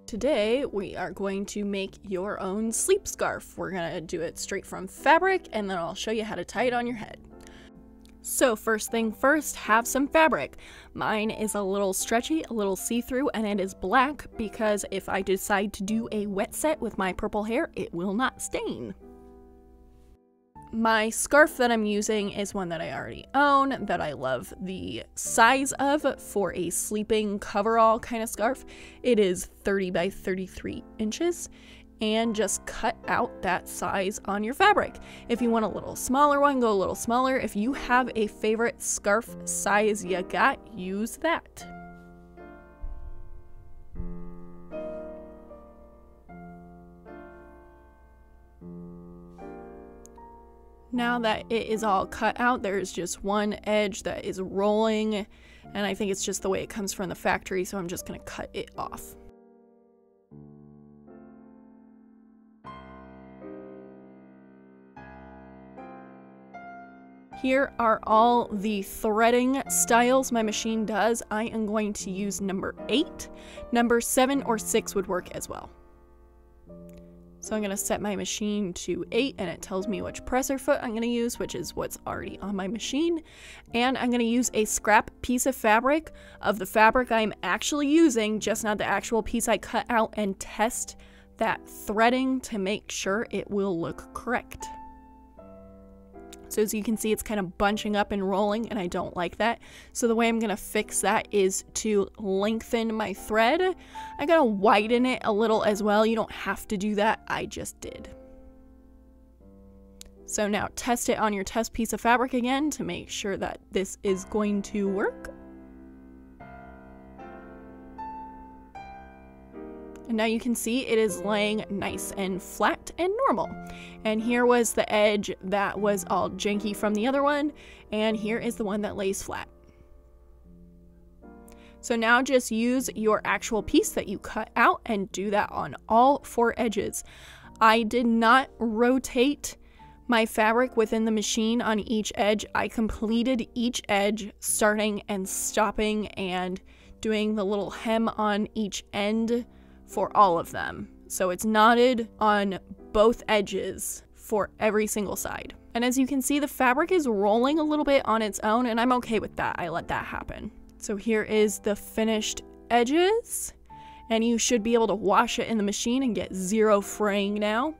Today, we are going to make your own sleep scarf. We're gonna do it straight from fabric, and then I'll show you how to tie it on your head. So first thing first, have some fabric. Mine is a little stretchy, a little see-through, and it is black because if I decide to do a wet set with my purple hair, it will not stain. My scarf that I'm using is one that I already own, that I love the size of for a sleeping coverall kind of scarf. It is 30 by 33 inches, and just cut out that size on your fabric. If you want a little smaller one, go a little smaller. If you have a favorite scarf size you got, use that. Now that it is all cut out, there's just one edge that is rolling, and I think it's just the way it comes from the factory, so I'm just gonna cut it off. Here are all the threading styles my machine does. I am going to use number 8. Number 7 or 6 would work as well. So I'm going to set my machine to 8, and it tells me which presser foot I'm going to use, which is what's already on my machine. And I'm going to use a scrap piece of fabric of the fabric I'm actually using, just not the actual piece I cut out, and test that threading to make sure it will look correct. So as you can see, it's kind of bunching up and rolling, and I don't like that. So the way I'm going to fix that is to lengthen my thread. I'm going to widen it a little as well. You don't have to do that. I just did. So now test it on your test piece of fabric again to make sure that this is going to work. And now you can see it is laying nice and flat and normal. And here was the edge that was all janky from the other one, and here is the one that lays flat. So now just use your actual piece that you cut out and do that on all 4 edges. I did not rotate my fabric within the machine on each edge. I completed each edge, starting and stopping and doing the little hem on each end for all of them. So it's knotted on both edges for every single side. And as you can see, the fabric is rolling a little bit on its own, and I'm okay with that. I let that happen. So here is the finished edges, and you should be able to wash it in the machine and get 0 fraying now.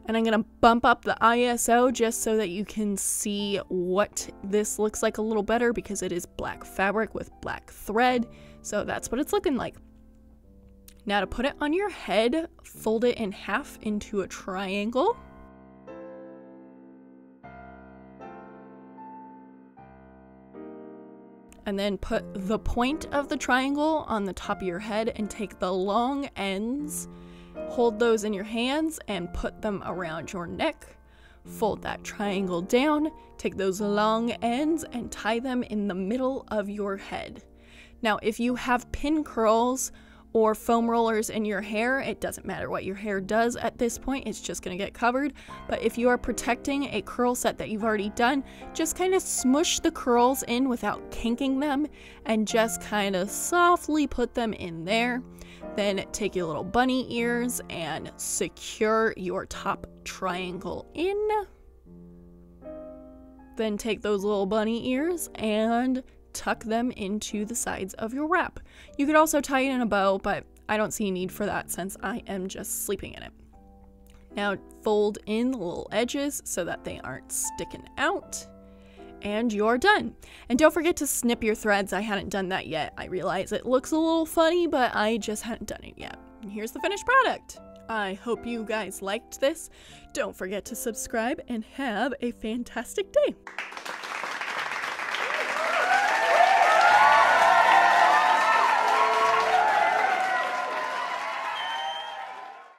And I'm gonna bump up the ISO just so that you can see what this looks like a little better, because it is black fabric with black thread. So that's what it's looking like. Now to put it on your head, fold it in half into a triangle. And then put the point of the triangle on the top of your head and take the long ends, hold those in your hands and put them around your neck. Fold that triangle down, take those long ends and tie them in the middle of your head. Now if you have pin curls or foam rollers in your hair, it doesn't matter what your hair does at this point, it's just gonna get covered. But if you are protecting a curl set that you've already done, just kind of smush the curls in without kinking them and just kind of softly put them in there. Then take your little bunny ears and secure your top triangle in. Then take those little bunny ears and tuck them into the sides of your wrap. You could also tie it in a bow, but I don't see a need for that since I am just sleeping in it. Now fold in the little edges so that they aren't sticking out, and you're done. And don't forget to snip your threads. I hadn't done that yet. I realize it looks a little funny, but I just hadn't done it yet. And here's the finished product. I hope you guys liked this. Don't forget to subscribe and have a fantastic day.